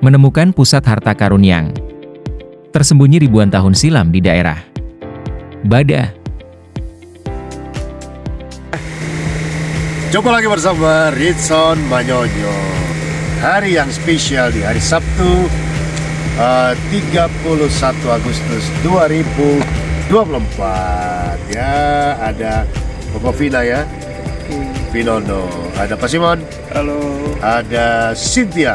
menemukan pusat harta karun yang tersembunyi ribuan tahun silam di daerah Bada. Jumpa lagi bersama Ritson Manyonyo. Hari yang spesial di hari Sabtu 31 Agustus 2024. Ya, ada Bapak Vina ya, Vinono. Ada Pak Simon. Halo. Ada Cynthia.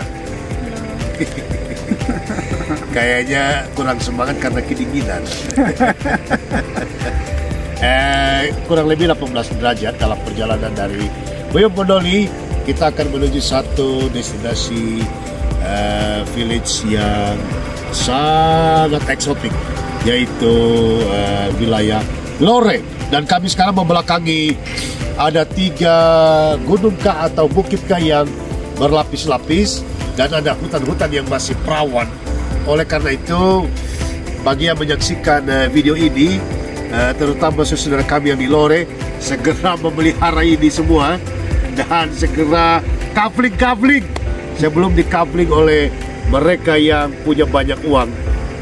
Kayaknya kurang semangat karena kedinginan. Kurang lebih 18 derajat dalam perjalanan dari Boyolali. Kita akan menuju satu destinasi village yang sangat eksotik, yaitu wilayah Lore. Dan kami sekarang membelakangi ada 3 gunungkah atau bukitkah yang berlapis-lapis, dan ada hutan-hutan yang masih perawan. Oleh karena itu, bagi yang menyaksikan video ini, terutama saudara kami yang di Lore, segera memelihara ini semua dan segera kafling sebelum dikafling oleh mereka yang punya banyak uang,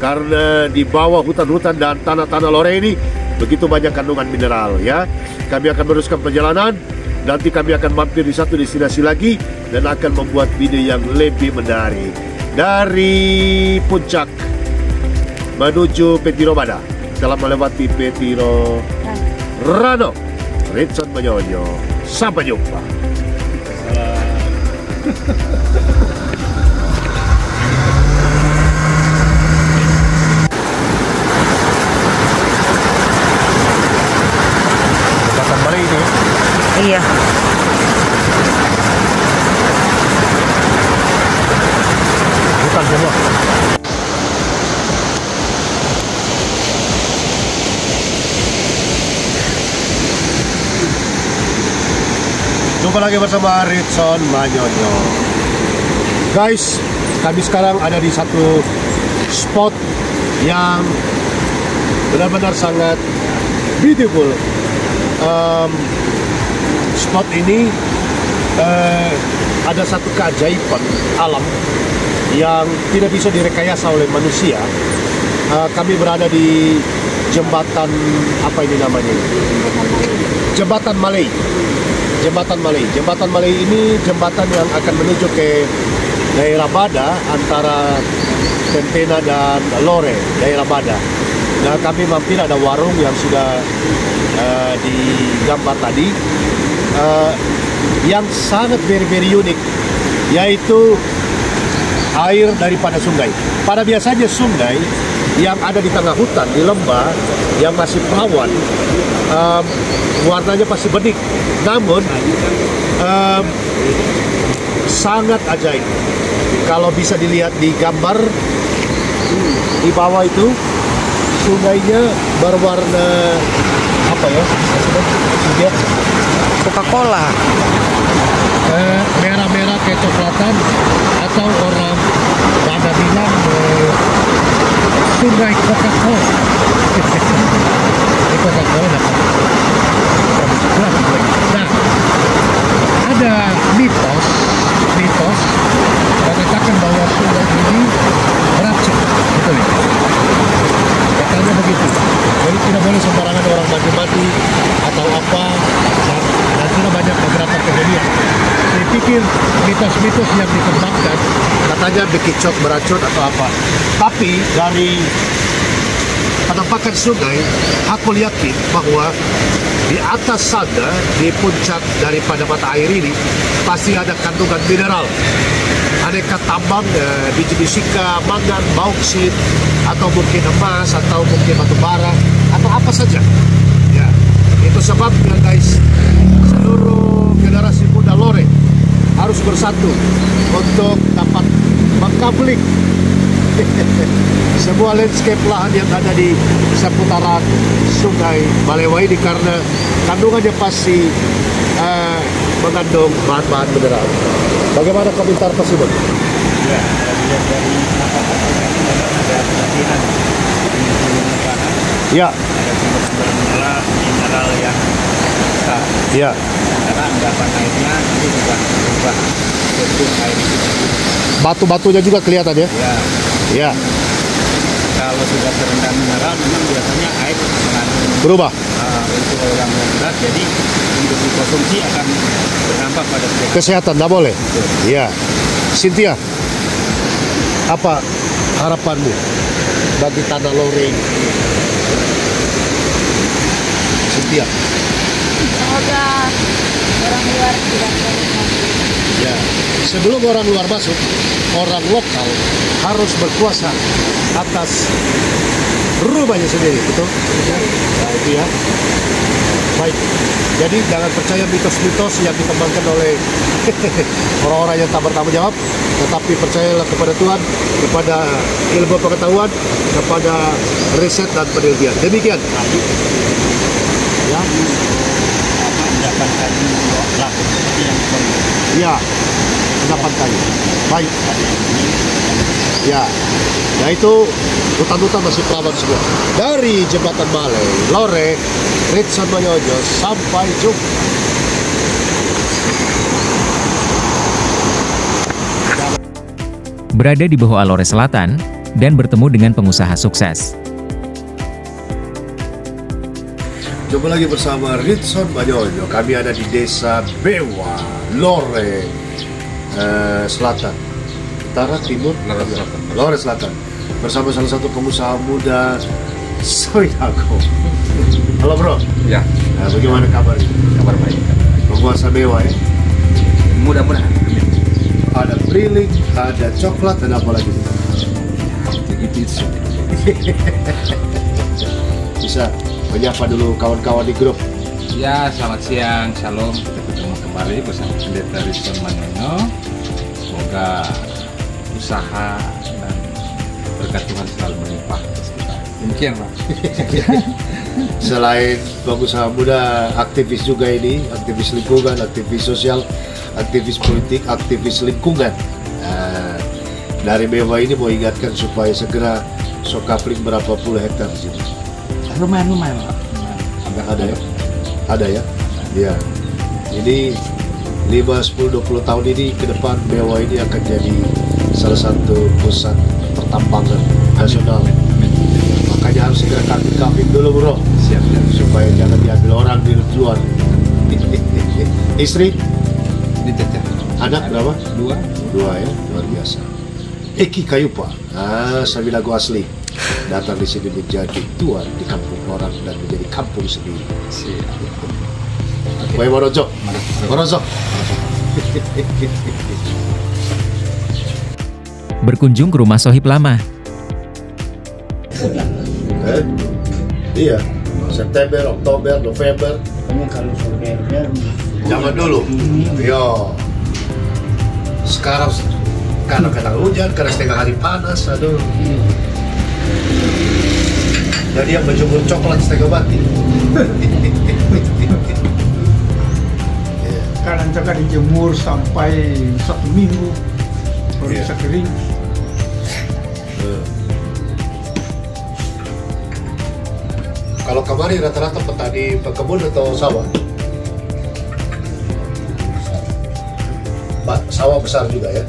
karena di bawah hutan-hutan dan tanah-tanah Lore ini begitu banyak kandungan mineral ya. Kami akan meneruskan perjalanan. Nanti kami akan mampir di satu destinasi lagi dan akan membuat video yang lebih menarik dari puncak menuju Petiro Bada. Setelah melewati Petiro Rano, Ritson Manyonyo. Sampai jumpa. Jembatan Malay ini. Iya. Hutan semua. Jumpa lagi bersama Ritson Manyonyo. Guys, kami sekarang ada di satu spot yang benar-benar sangat beautiful. Spot ini ada satu keajaiban alam yang tidak bisa direkayasa oleh manusia. Kami berada di jembatan, apa ini namanya? Jembatan Malay. Jembatan Malay. Jembatan Malay ini jembatan yang akan menuju ke daerah Bada, antara Tempena dan Lore, daerah Bada. Nah, kami mampir, ada warung yang sudah digambar tadi, yang sangat very unik, yaitu air daripada sungai. Pada biasanya sungai yang ada di tengah hutan, di lembah yang masih perawan, warnanya pasti bening. Namun sangat ajaib. Kalau bisa dilihat di gambar di bawah itu, sungainya berwarna apa ya? Coca-Cola. Merah-merah kecoklatan, atau orang pada bilang sungai Coca-Cola. Ini Coca-Cola dapat produksi kelas lagi. Nah, ada mitos mengatakan bahwa sungai ini beracun, betul ya? Katanya begitu. Jadi tidak boleh sembarangan orang mati-mati atau apa, dan sudah banyak beberapa kejadian. Saya pikir mitos-mitos yang dikembangkan katanya bekicot beracun atau apa. Tapi dari penampakan sungai, aku yakin bahwa di atas sana, di puncak daripada mata air ini, pasti ada kandungan mineral. Aneka tambang, biji sika, mangan, bauksit, atau mungkin emas, atau mungkin batu bara, atau apa saja. Ya, itu sebabnya guys, seluruh generasi muda Lore harus bersatu untuk dapat mengkabling sebuah landscape lahan yang ada di seputaran sungai Balewa ini, karena kandungannya pasti mengandung bahan-bahan mineral. Bagaimana komentar Pak Simon? Ya, dilihat dari ada pelatihan ya, ada sumber-sumber mineral yang besar. ya. karena endapan airnya nanti juga berubah bentuk air itu. Batu-batunya juga kelihatan ya? Ya, Ya, kalau sudah terendam mineral memang biasanya air mengandung berubah. untuk yang berat, jadi untuk dikonsumsi akan berdampak pada kesehatan. Kesehatan, nggak boleh? Iya. Cynthia, apa harapanmu bagi tanah lore ini? Cynthia. Semoga orang luar tidak menikmati. Ya, sebelum orang luar masuk, orang lokal harus berkuasa atas rumahnya sendiri, betul? Nah, itu ya. Baik, jadi jangan percaya mitos-mitos yang dikembangkan oleh orang-orang yang tak bertanggung jawab, tetapi percayalah kepada Tuhan, kepada ilmu pengetahuan, kepada riset dan penelitian. Demikian. Ya, Endapan kayu laku seperti yang ya, endapan kayu. Baik. Ya, nah itu hutan-hutan masih pelawan semua. Dari Jembatan Balai, Lore, Ritson Manyojo, sampai jumpa. Berada di Bohoa Lore Selatan, dan bertemu dengan pengusaha sukses. Jumpa lagi bersama Ritson Manyojo. Kami ada di Desa Bewa, Lore Selatan. Utara, timur, Lore Selatan. Bersama salah satu pengusaha muda, Soinago. Halo bro. Ya, Nah, bagaimana kabar? kabar baik. Penguasa Bewa ya. Mudah-mudahan. Ada briling, ada coklat, dan apa lagi? Begitu. Bisa menyapa dulu kawan-kawan di grup. Ya, selamat siang, shalom. Kita ketemu kembali bersama Pendeta Ritson Manyojo. Semoga usaha dan berkat Tuhan selalu melimpah atas kita. Demikian, Pak. Selain pengusaha muda, aktivis juga ini, aktivis lingkungan, aktivis sosial, aktivis politik, aktivis lingkungan. Nah, dari Bewa ini mau ingatkan supaya segera sokapling berapa puluh hektar di sini. Lumayan, Pak. Ada ya? Ada ya? Ya. Ini 5, 10, 20 tahun ini ke depan Bewa ini akan jadi salah satu pusat pertambangan nasional. Makanya harus segera kambing dulu bro. Siap. Supaya jangan diambil orang di luar. Istri? Ini teteh. Anak berapa? 2. 2 ya, luar biasa. Eki Kayupa, Saminago asli, datang di sini menjadi tuan di kampung orang dan menjadi kampung sendiri. Siap. Baik Morojo, Morojo. Berkunjung ke rumah sohib lama. Iya, September, Oktober, November. Kamu kalau survei Zaman dulu, yo. Sekarang kadang-kadang hujan, kadang setengah hari panas, aduh. Jadi yang menjemur coklat setengah mati. Kadang juga dijemur sampai 1 minggu baru Iya. bisa kering. Kalau kemarin rata-rata petani pekebun atau sawah? Sawah besar juga ya.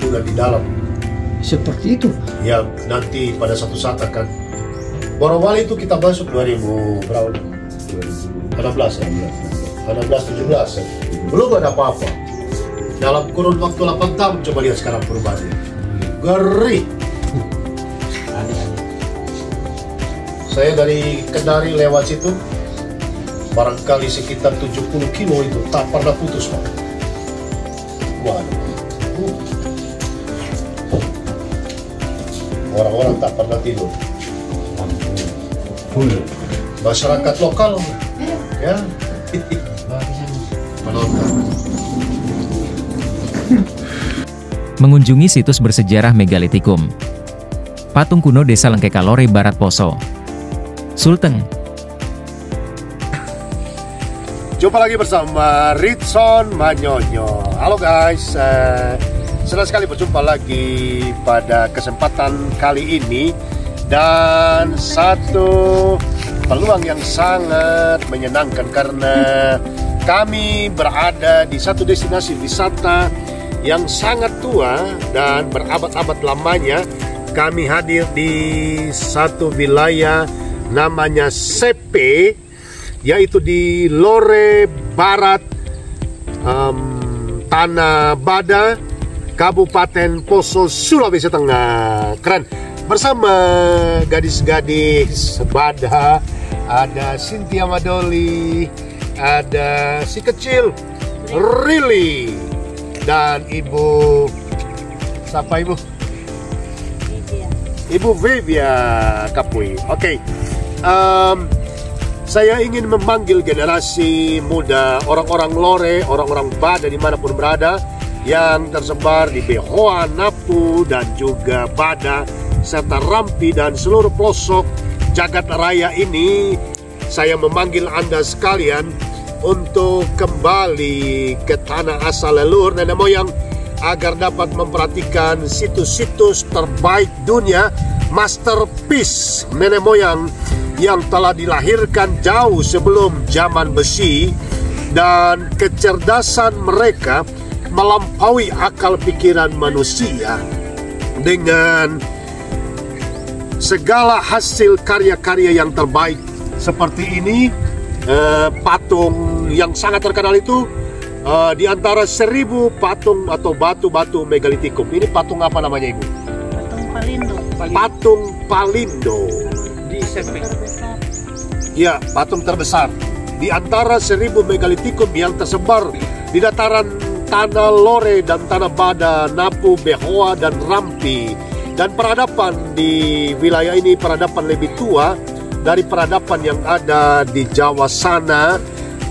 Udah di dalam. Seperti itu. Ya nanti pada satu saat akan Morowali itu kita masuk 2000 berapa? 2016 ya? 16-17 ya? Belum ada apa-apa. Dalam kurun waktu 8 tahun coba lihat sekarang perubahannya. Ngeri. Saya dari Kendari lewat situ barangkali sekitar 70 kilo itu tak pernah putus Pak. Waduh. Orang-orang tak pernah tidur. Masyarakat lokal ya menonton. Mengunjungi situs bersejarah Megalitikum. Patung kuno Desa Lengkeka Lore Barat Poso. Sulteng. Jumpa lagi bersama Ritson Manyonyo. Halo guys, senang sekali berjumpa lagi pada kesempatan kali ini. Dan satu peluang yang sangat menyenangkan karena kami berada di satu destinasi wisata yang sangat tua dan berabad-abad lamanya. Kami hadir di satu wilayah namanya Sepe, yaitu di Lore Barat, Tanah Bada, Kabupaten Poso, Sulawesi Tengah. Keren. Bersama gadis-gadis Bada, ada Cynthia Madoli, ada si kecil Rili, dan Ibu siapa Ibu? Ibu Vivia Kapui. Oke. Saya ingin memanggil generasi muda, orang-orang Lore, orang-orang Bada dimanapun berada, yang tersebar di Behoa, Napu, dan juga Bada, serta Rampi dan seluruh pelosok jagat raya ini. Saya memanggil Anda sekalian untuk kembali ke tanah asal leluhur nenek moyang, agar dapat memperhatikan situs-situs terbaik dunia, masterpiece nenek moyang yang telah dilahirkan jauh sebelum zaman besi, dan kecerdasan mereka melampaui akal pikiran manusia dengan segala hasil karya-karya yang terbaik seperti ini. Patung yang sangat terkenal itu di antara 1000 patung atau batu-batu megalitikum. Ini patung apa namanya Ibu? Patung Palindo. Patung Palindo Di Sepe. ya, patung terbesar di antara 1000 megalitikum yang tersebar di dataran tanah Lore dan tanah Bada, Napu, Behoa, dan Rampi. Dan peradaban di wilayah ini peradaban lebih tua dari peradaban yang ada di Jawa sana.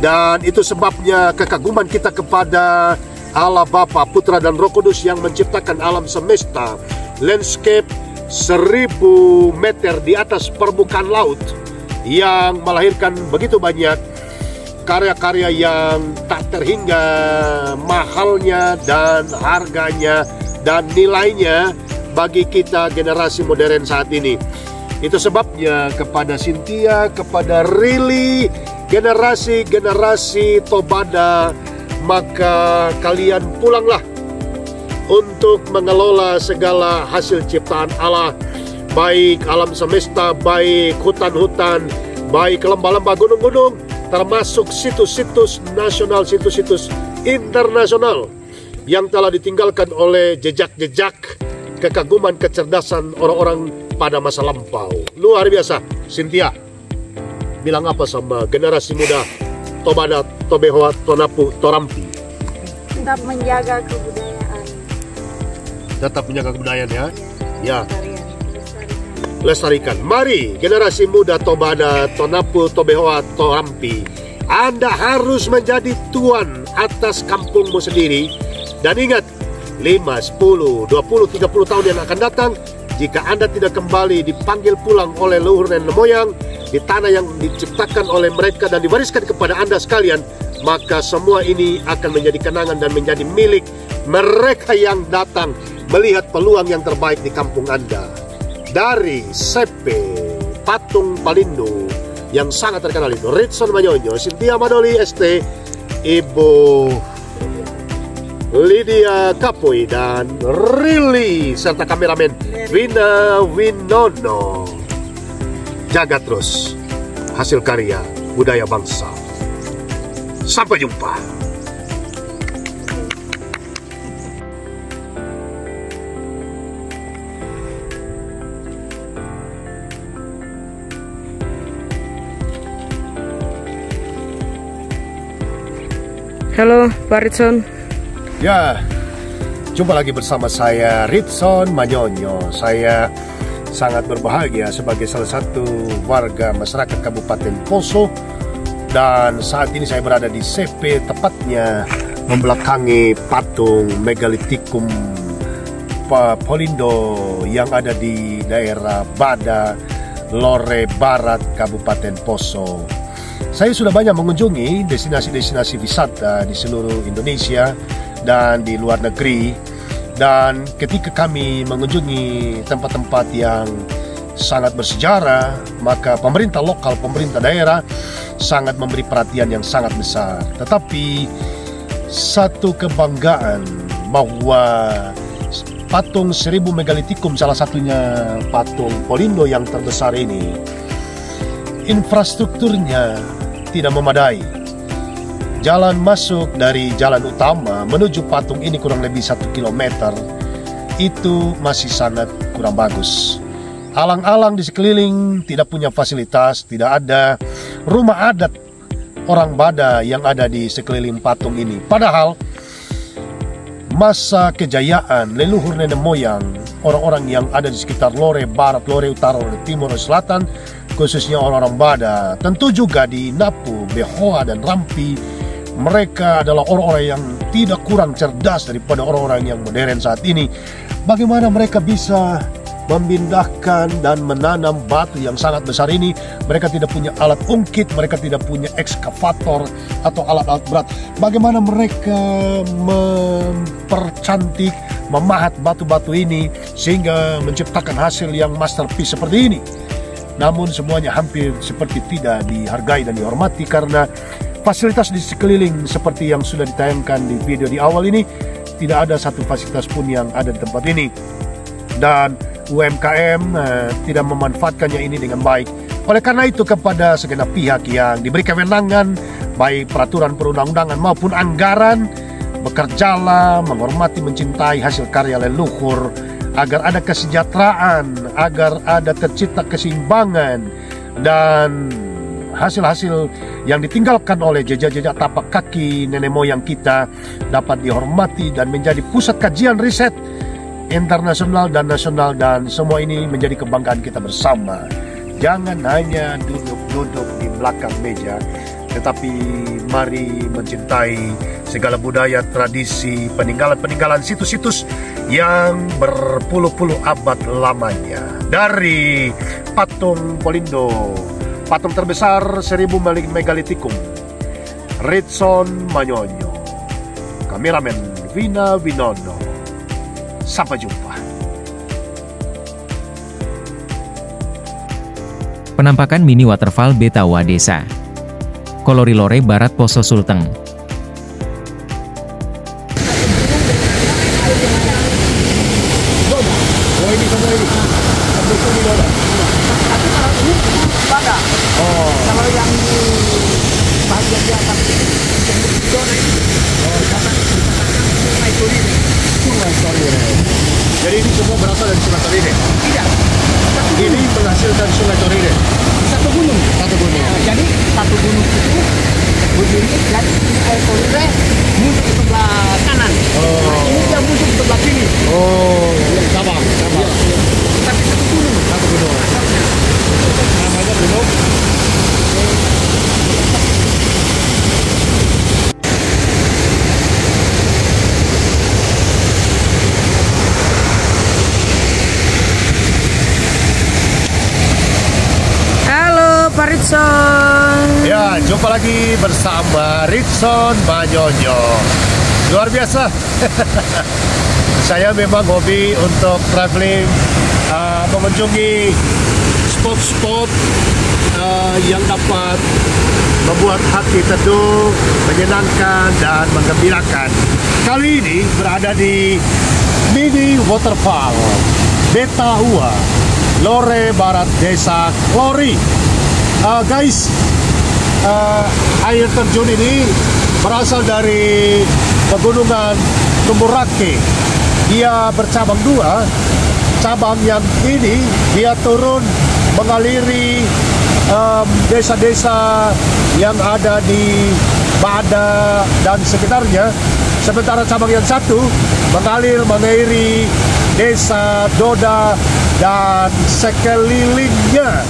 Dan itu sebabnya kekaguman kita kepada Allah Bapa, Putra, dan Roh Kudus yang menciptakan alam semesta, landscape 1000 meter di atas permukaan laut, yang melahirkan begitu banyak karya-karya yang tak terhingga mahalnya dan harganya dan nilainya bagi kita generasi modern saat ini. Itu sebabnya kepada Cynthia, kepada Rili, generasi-generasi Tobada, maka kalian pulanglah untuk mengelola segala hasil ciptaan Allah, baik alam semesta, baik hutan-hutan, baik lembah-lembah, gunung-gunung, termasuk situs-situs nasional, situs-situs internasional yang telah ditinggalkan oleh jejak-jejak kekaguman kecerdasan orang-orang pada masa lampau. Luar biasa. Cynthia, bilang apa sama generasi muda Tobada, Tobehoa, Tonapu, Torampi? Tetap menjaga kebudayaan. Tetap menjaga kebudayaan ya. Ya. Lestarikan. Lestarikan. Mari generasi muda Tobada, Tonapu, Tobehoa, Torampi, Anda harus menjadi tuan atas kampungmu sendiri. Dan ingat, 5, 10, 20, 30 tahun yang akan datang, jika Anda tidak kembali dipanggil pulang oleh leluhur nenek moyang di tanah yang diciptakan oleh mereka dan diwariskan kepada Anda sekalian, maka semua ini akan menjadi kenangan dan menjadi milik mereka yang datang melihat peluang yang terbaik di kampung Anda. Dari Sepe, Patung Palindo yang sangat terkenal itu, Ritson Manyonyo, Cynthia Madoli ST, Ibu Lydia Kapui, dan Rili, serta kameramen Wina Winono. Jaga terus hasil karya budaya bangsa. Sampai jumpa. Halo, Pak Ritson. Ya, jumpa lagi bersama saya Ritson Manyonyo. Saya sangat berbahagia sebagai salah satu warga masyarakat Kabupaten Poso, dan saat ini saya berada di Sepe, tepatnya membelakangi patung megalitikum Palindo yang ada di daerah Bada, Lore Barat, Kabupaten Poso. Saya sudah banyak mengunjungi destinasi-destinasi wisata di seluruh Indonesia dan di luar negeri. Dan ketika kami mengunjungi tempat-tempat yang sangat bersejarah, maka pemerintah lokal, pemerintah daerah sangat memberi perhatian yang sangat besar. Tetapi satu kebanggaan bahwa patung 1000 megalitikum, salah satunya patung Polindo yang terbesar ini, infrastrukturnya tidak memadai. Jalan masuk dari jalan utama menuju patung ini kurang lebih 1 kilometer, itu masih sangat kurang bagus. Alang-alang di sekeliling tidak punya fasilitas, tidak ada rumah adat orang Bada yang ada di sekeliling patung ini. Padahal masa kejayaan leluhur nenek moyang orang-orang yang ada di sekitar Lore Barat, Lore Utara, Lore Timur, Lore Selatan, khususnya orang-orang Bada, tentu juga di Napu, Behoa, dan Rampi, mereka adalah orang-orang yang tidak kurang cerdas daripada orang-orang yang modern saat ini. Bagaimana mereka bisa memindahkan dan menanam batu yang sangat besar ini? Mereka tidak punya alat ungkit, mereka tidak punya ekskavator atau alat-alat berat. Bagaimana mereka mempercantik, memahat batu-batu ini sehingga menciptakan hasil yang masterpiece seperti ini? Namun semuanya hampir seperti tidak dihargai dan dihormati karena fasilitas di sekeliling seperti yang sudah ditayangkan di video di awal ini, tidak ada satu fasilitas pun yang ada di tempat ini. Dan UMKM tidak memanfaatkannya ini dengan baik. Oleh karena itu, kepada segenap pihak yang diberi kewenangan, baik peraturan perundang-undangan maupun anggaran, bekerjalah, menghormati, mencintai hasil karya leluhur, agar ada kesejahteraan, agar ada tercipta keseimbangan, dan hasil-hasil yang ditinggalkan oleh jejak-jejak tapak kaki nenek moyang kita dapat dihormati dan menjadi pusat kajian riset internasional dan nasional, dan semua ini menjadi kebanggaan kita bersama. Jangan hanya duduk-duduk di belakang meja, tetapi mari mencintai segala budaya, tradisi, peninggalan-peninggalan situs-situs yang berpuluh-puluh abad lamanya. Dari patung Polindo, patung terbesar 1000 megalitikum, Ritson Manyonyo, kameramen Vina Winono. Sampai jumpa. Penampakan mini waterfall Betawa Desa, Kolori Lore Barat Poso Sulteng. Kalau yang di bagian di atas Sungai Torire. Jadi ini semua berasal dari Sungai Torire? Tidak. Ini menghasilkan Sungai Torire? Satu gunung. Satu gunung. Jadi satu gunung itu berdiri dan air Torire muncul ke sebelah kanan. Nah, ini dia muncul ke sebelah kiri. Oh, cabang. Tapi satu gunung. Satu gunung. Namanya gunung? Pak Ritson. Ya, jumpa lagi bersama Ritson Manyonyo. Luar biasa. Saya memang hobi untuk traveling, mengunjungi spot-spot yang dapat membuat hati teduh, menyenangkan, dan menggembirakan. Kali ini berada di mini waterfall Betawa, Lore Barat, Desa Klori. Guys, air terjun ini berasal dari pegunungan Tumburake. Dia bercabang dua. Cabang yang ini dia turun mengaliri desa-desa yang ada di Bada dan sekitarnya. Sementara cabang yang satu mengairi desa Doda dan sekelilingnya.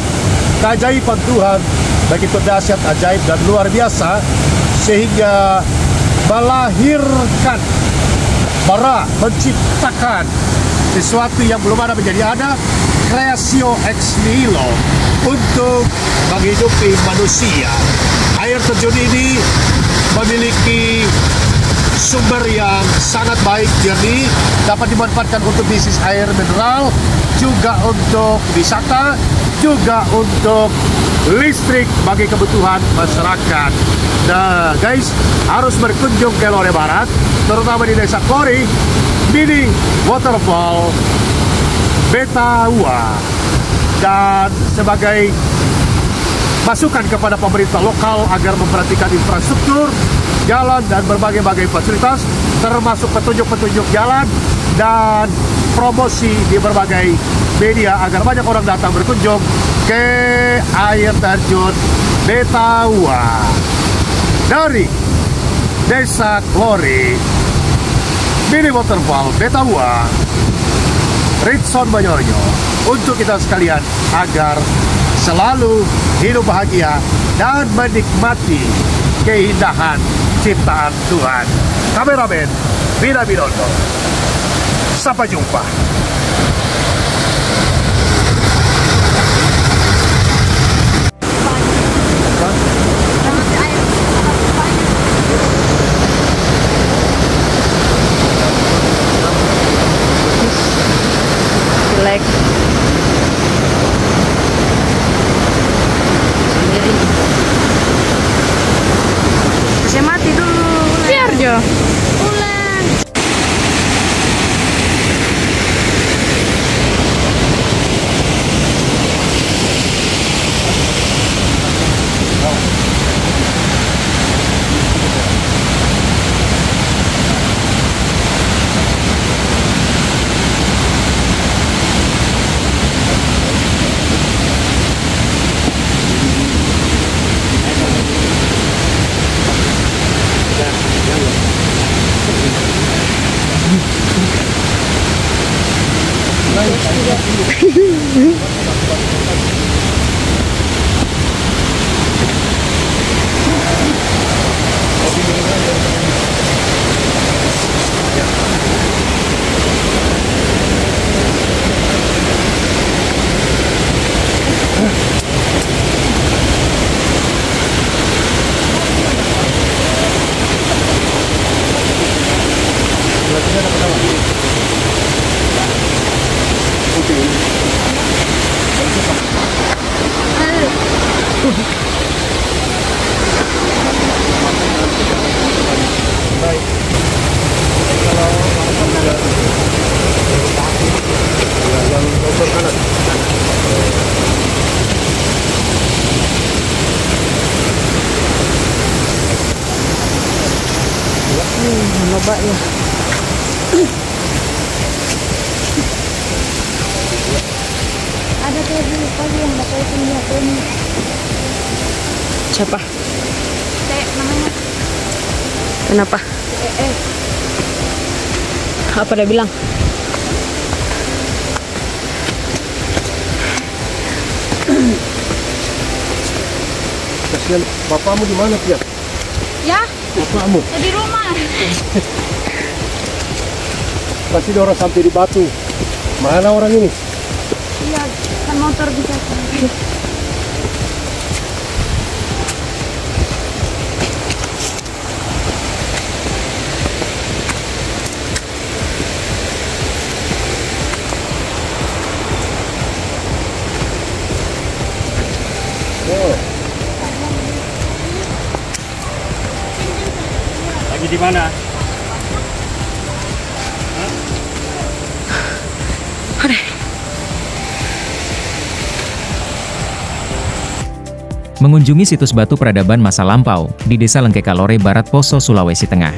Keajaiban Tuhan begitu dahsyat, ajaib, dan luar biasa, sehingga melahirkan, menciptakan sesuatu yang belum ada menjadi ada, kreasio ex nihilo, untuk menghidupi manusia. air terjun ini memiliki sumber yang sangat baik, jernih, dapat dimanfaatkan untuk bisnis air mineral, juga untuk wisata, juga untuk listrik bagi kebutuhan masyarakat. Nah guys, harus berkunjung ke Lore Barat, terutama di Desa Klori, Mini Waterfall Betaua. Dan sebagai masukan kepada pemerintah lokal agar memperhatikan infrastruktur, jalan, dan berbagai-bagai fasilitas, termasuk petunjuk-petunjuk jalan dan promosi di berbagai media agar banyak orang datang berkunjung ke air terjun Betaua. Dari Desa Klori, Mini Waterfall Betaua, Ritson Banyonyo, untuk kita sekalian agar selalu hidup bahagia dan menikmati keindahan ciptaan Tuhan. Kameramen Vina Binondo, sampai jumpa. Jelek. Saya mati dulu. Biar Jo. Ulang. Mababa ya. Ada kayak dulu pagi yang bakal punya ini. Siapa? Kayak namanya. Kenapa? Apa dia bilang? Kasihan, bapakmu di mana, Pia? Ya, Bapakmu? di rumah. Pasti dia orang sampai di Batu. Mana orang ini? Iya, kan motor bisa. Lagi di mana? Mengunjungi situs batu peradaban masa lampau di Desa Lengkeka Lore Barat, Poso, Sulawesi Tengah.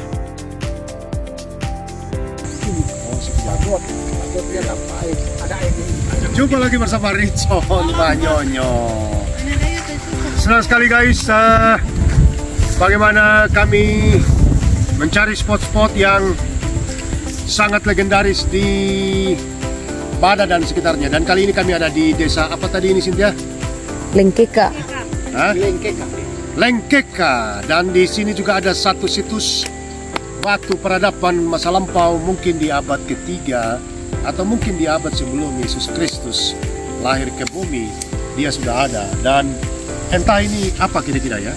Jumpa lagi bersama Ritson Banyonyo. Senang sekali guys, bagaimana kami mencari spot-spot yang sangat legendaris di Bada dan sekitarnya. Dan kali ini kami ada di desa apa tadi ini, Cynthia? Lengkeka. Hah? Lengkeka. Dan di sini juga ada satu situs batu peradaban masa lampau, mungkin di abad ketiga atau mungkin di abad sebelum Yesus Kristus lahir ke bumi. Dia sudah ada, dan entah ini apa kira-kira ya.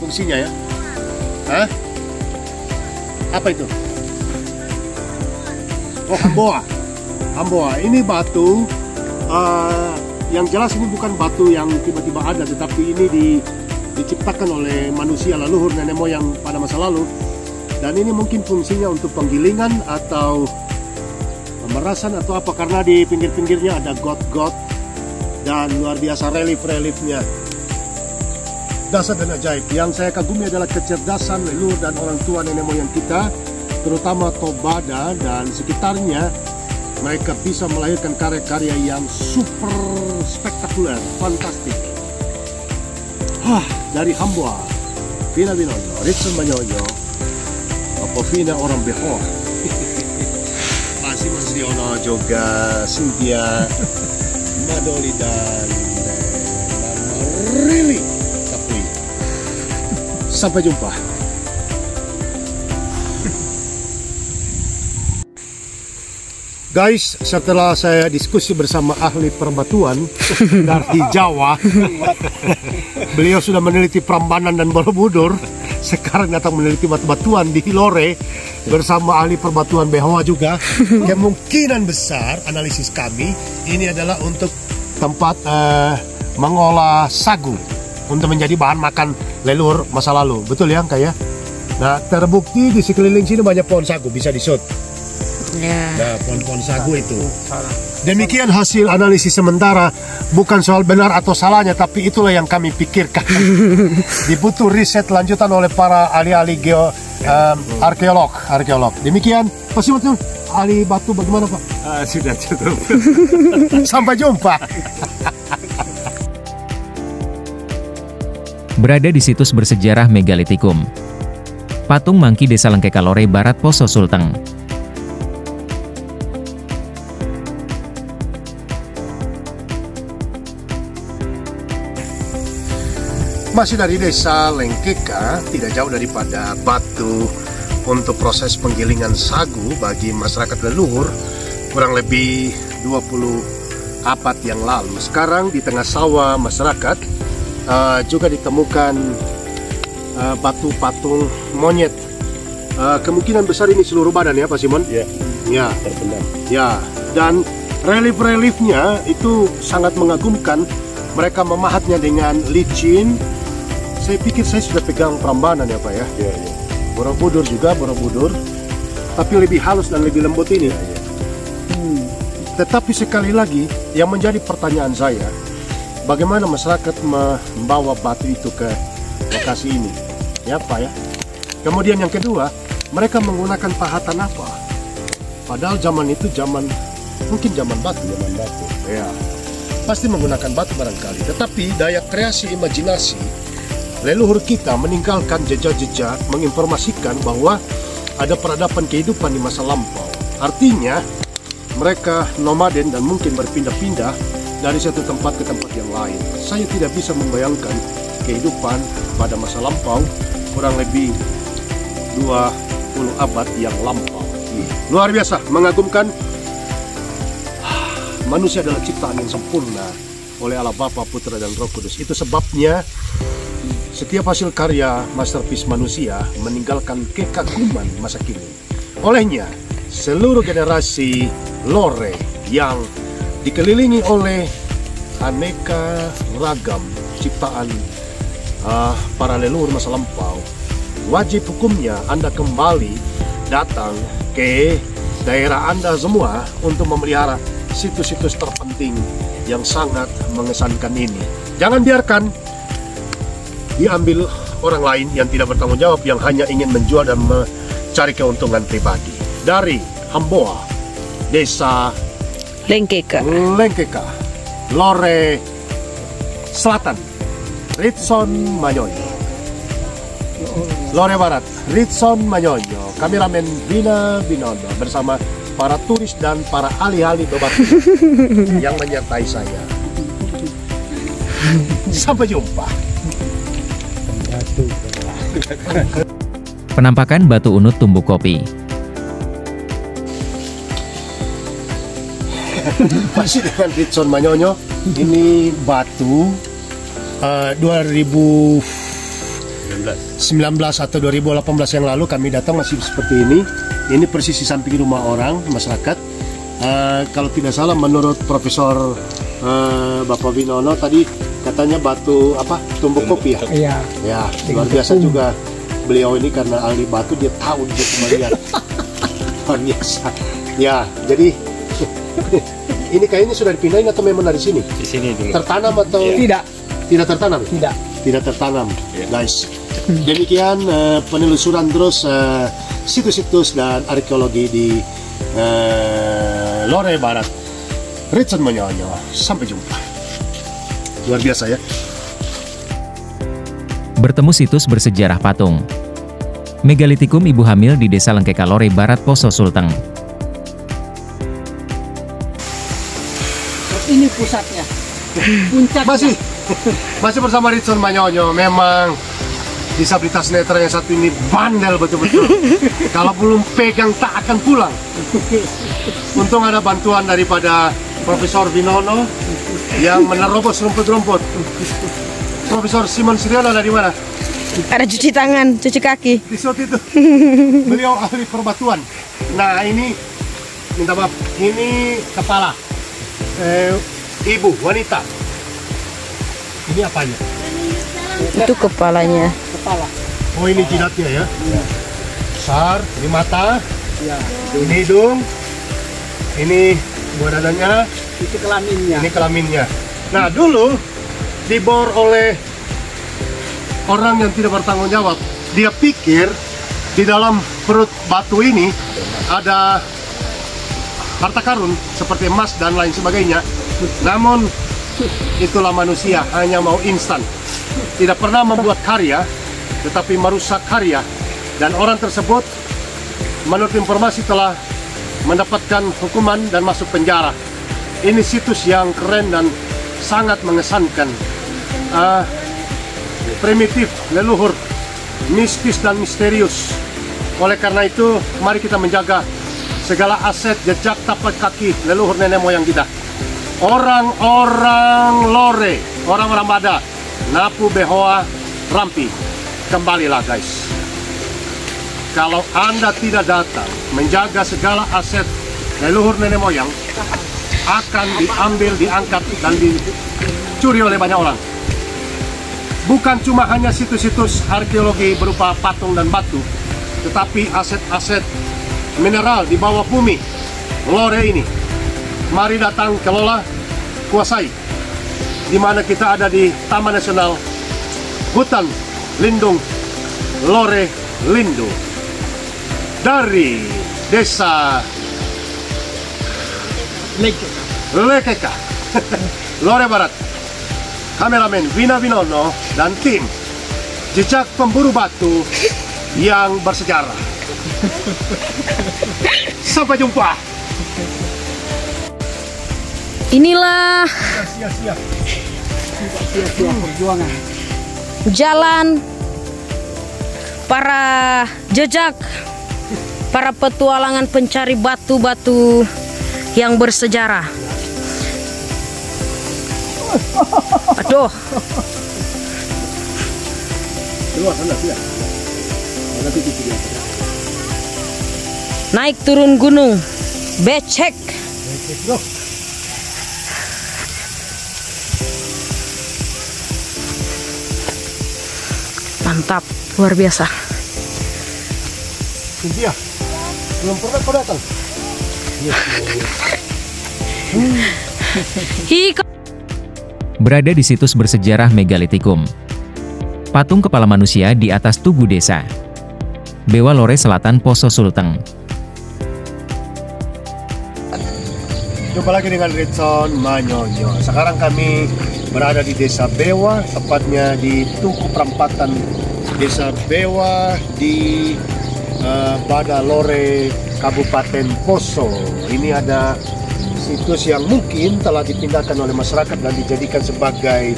fungsinya ya. Hah? Apa itu? Oh, Hamboa. Hamboa. Ini batu. Yang jelas ini bukan batu yang tiba-tiba ada, tetapi ini diciptakan oleh manusia leluhur nenek moyang pada masa lalu. Dan ini mungkin fungsinya untuk penggilingan atau pemerasan atau apa, karena di pinggir-pinggirnya ada got-got dan luar biasa relief-reliefnya. Dasar dan ajaib. Yang saya kagumi adalah kecerdasan leluhur dan orang tua nenek moyang kita, terutama Tobada dan sekitarnya. Mereka bisa melahirkan karya-karya yang super spektakuler, fantastik. Dari Hamboa, Vina Binondo, Ritson Manyonyo, Vina orang Behor, masih Mas Riono juga, Cynthia, Madoli dan Rili Kapui. Sampai jumpa. Guys, setelah saya diskusi bersama ahli perbatuan dari Jawa, beliau sudah meneliti Prambanan dan Borobudur. Sekarang datang meneliti batu-batuan di Lore bersama ahli perbatuan Behoa juga. Kemungkinan besar analisis kami ini adalah untuk tempat mengolah sagu untuk menjadi bahan makan leluhur masa lalu. Betul ya, kayak? Nah, terbukti di sekeliling sini banyak pohon sagu bisa disut. Nah, pohon-pohon sagu itu. Demikian hasil analisis sementara, bukan soal benar atau salahnya, tapi itulah yang kami pikirkan. Dibutuh riset lanjutan oleh para ahli-ahli arkeolog. Demikian, pasti betul. Ahli batu bagaimana Pak? Sudah cukup. Sampai jumpa. Berada di situs bersejarah Megalitikum. Patung Mangki Desa Lengkeka Lore Barat Poso Sulteng. Masih dari desa Lengkeka, tidak jauh daripada batu untuk proses penggilingan sagu bagi masyarakat leluhur kurang lebih 20 abad yang lalu. Sekarang di tengah sawah masyarakat juga ditemukan batu patung monyet. Kemungkinan besar ini seluruh badan ya Pak Simon? Ya, terpendam. Ya, dan relief-reliefnya itu sangat mengagumkan. Mereka memahatnya dengan licin. Saya pikir saya sudah pegang Prambanan ya Pak ya. Borobudur juga, Borobudur. Tapi lebih halus dan lebih lembut ini. Tetapi sekali lagi, yang menjadi pertanyaan saya, bagaimana masyarakat membawa batu itu ke lokasi ini? Ya Pak ya. Kemudian yang kedua, mereka menggunakan pahatan apa? Padahal zaman itu mungkin zaman batu. Ya. Pasti menggunakan batu barangkali. Tetapi daya kreasi imajinasi leluhur kita meninggalkan jejak-jejak menginformasikan bahwa ada peradaban kehidupan di masa lampau. Artinya mereka nomaden dan mungkin berpindah-pindah dari satu tempat ke tempat yang lain. Saya tidak bisa membayangkan kehidupan pada masa lampau kurang lebih 20 abad yang lampau. Luar biasa, mengagumkan. Manusia adalah ciptaan yang sempurna oleh Allah Bapa, Putra dan Roh Kudus. Itu sebabnya setiap hasil karya masterpiece manusia meninggalkan kekaguman masa kini. Olehnya, seluruh generasi Lore yang dikelilingi oleh aneka ragam ciptaan para leluhur masa lampau, wajib hukumnya Anda kembali datang ke daerah Anda semua untuk memelihara situs-situs terpenting yang sangat mengesankan ini. Jangan biarkan diambil orang lain yang tidak bertanggung jawab, yang hanya ingin menjual dan mencari keuntungan pribadi. Dari Hamboa, desa Lengkeka, Lore Selatan, Ritson Manyonyo. Lore Barat, Ritson Manyonyo. Kameramen Vina Binondo bersama para turis dan para ahli-ahli batu yang menyertai saya. Sampai jumpa. Penampakan batu unut tumbuh kopi. Masih dengan Ritson Manyonyo. Ini batu 2000 19 atau 2018 yang lalu kami datang masih seperti ini. Ini persis di samping rumah orang masyarakat. Kalau tidak salah menurut Profesor Bapak Winono tadi katanya batu apa tumbuk kopi ya? Iya. Ya, luar biasa juga beliau ini karena ahli batu, dia tahu dia kembalian. Luar biasa. Ya, jadi ini kayaknya sudah dipindahin atau memang dari sini? Di sini dulu. Tertanam atau Tidak. tidak tertanam? Tidak. Tidak tertanam, guys. Demikian penelusuran terus situs-situs dan arkeologi di Lore Barat, Ritson Manyonyo. Sampai jumpa. Luar biasa ya. Bertemu situs bersejarah patung. Megalitikum Ibu Hamil di Desa Lengkeka Lore Barat, Poso Sulteng. Ini pusatnya. Puncak. Masih bersama Ritson Manyonyo. Memang disabilitas netra yang satu ini bandel betul-betul. Kalau belum pegang tak akan pulang. Untung ada bantuan daripada Profesor Winono yang menerobos rumput-rumput. Profesor Simon Siriono dari mana? Ada cuci tangan, cuci kaki. Di shot itu. Beliau ahli perbatuan. Nah ini, minta maaf, ini kepala ibu, wanita. Ini apanya? Itu kepalanya. Kepala. Oh ini jidatnya ya? Besar, ini mata, Ya. ini hidung, ini buah dadanya, Itu kelaminnya. ini kelaminnya. Nah dulu dibor oleh orang yang tidak bertanggung jawab. Dia pikir di dalam perut batu ini ada harta karun seperti emas dan lain sebagainya. Namun itulah manusia, hanya mau instan. Tidak pernah membuat karya, tetapi merusak karya. Dan orang tersebut menurut informasi telah mendapatkan hukuman dan masuk penjara. Ini situs yang keren dan sangat mengesankan. Primitif, leluhur, mistis dan misterius. Oleh karena itu, mari kita menjaga segala aset jejak tapak kaki leluhur nenek moyang kita. Orang-orang Lore, orang-orang Bada, Napu Behoa, Rampi, kembalilah guys. Kalau Anda tidak datang menjaga segala aset leluhur nenek moyang, akan diambil, diangkat, dan dicuri oleh banyak orang. Bukan cuma hanya situs-situs arkeologi berupa patung dan batu, tetapi aset-aset mineral di bawah bumi Lore ini. Mari datang, kelola, kuasai. Di mana kita ada di Taman Nasional Hutan Lindung Lore Lindo. Dari Desa Lekeka, Lore Barat, kameramen Vina Winono dan tim Jejak Pemburu Batu yang bersejarah. Sampai jumpa. Inilah Siap-siap. Perjuangan. jalan para jejak, para petualangan pencari batu-batu yang bersejarah. Aduh, naik turun gunung, becek. Mantap, luar biasa. Cynthia, belum pernah kau datang? Berada di situs bersejarah Megalitikum. Patung kepala manusia di atas tugu desa. Bewa Lore Selatan, Poso Sulteng. Jumpa lagi dengan Ritson Manyonyo. Sekarang kami berada di Desa Bewa, tepatnya di Tugu Perampatan Desa Bewa di Bada Lore, Kabupaten Poso. Ini ada situs yang mungkin telah dipindahkan oleh masyarakat dan dijadikan sebagai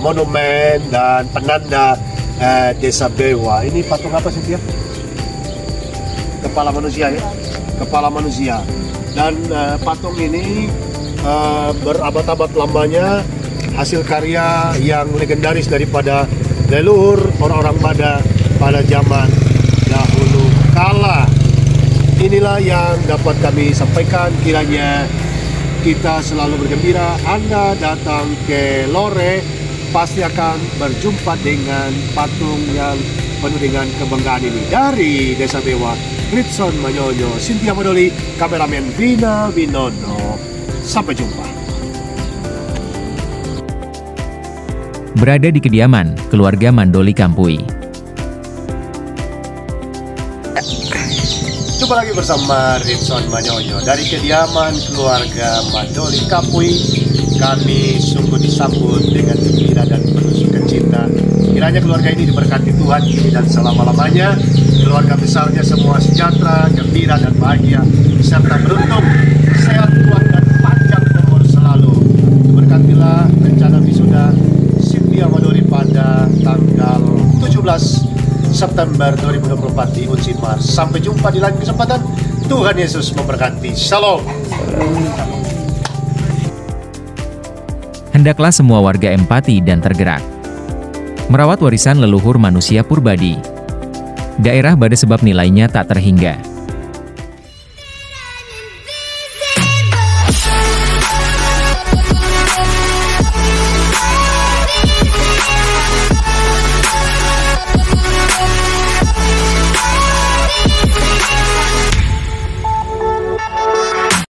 monumen dan penanda Desa Bewa. Ini patung apa sih dia? Kepala manusia ya? Kepala manusia. Dan patung ini berabad-abad lamanya hasil karya yang legendaris daripada leluhur orang-orang Bada pada zaman dahulu kala. Inilah yang dapat kami sampaikan. Kiranya kita selalu bergembira. Anda datang ke Lore pasti akan berjumpa dengan patung yang penuh dengan kebanggaan ini. Dari Desa Bewa, Ritson Manyonyo, Cynthia Madoli, kameramen Vina Winono. Sampai jumpa. Berada di kediaman keluarga Mandoli Kampui. Jumpa lagi bersama Ritson Manyonyo dari kediaman keluarga Mandoli Kampui. Kami sungguh disambut dengan gembira dan penuh sukacita. Kiranya keluarga ini diberkati Tuhan kini dan selama-lamanya. Keluarga besarnya semua sejahtera, gembira dan bahagia, serta beruntung, sehat, kuat dan panjang umur selalu. Berkatilah rencana wisuda Cynthia Madoli pada tanggal 17 September 2024 di Unsimar. Sampai jumpa di lain kesempatan. Tuhan Yesus memberkati. Shalom. Hendaklah semua warga empati dan tergerak merawat warisan leluhur manusia purbadi. Daerah Bada sebab nilainya tak terhingga.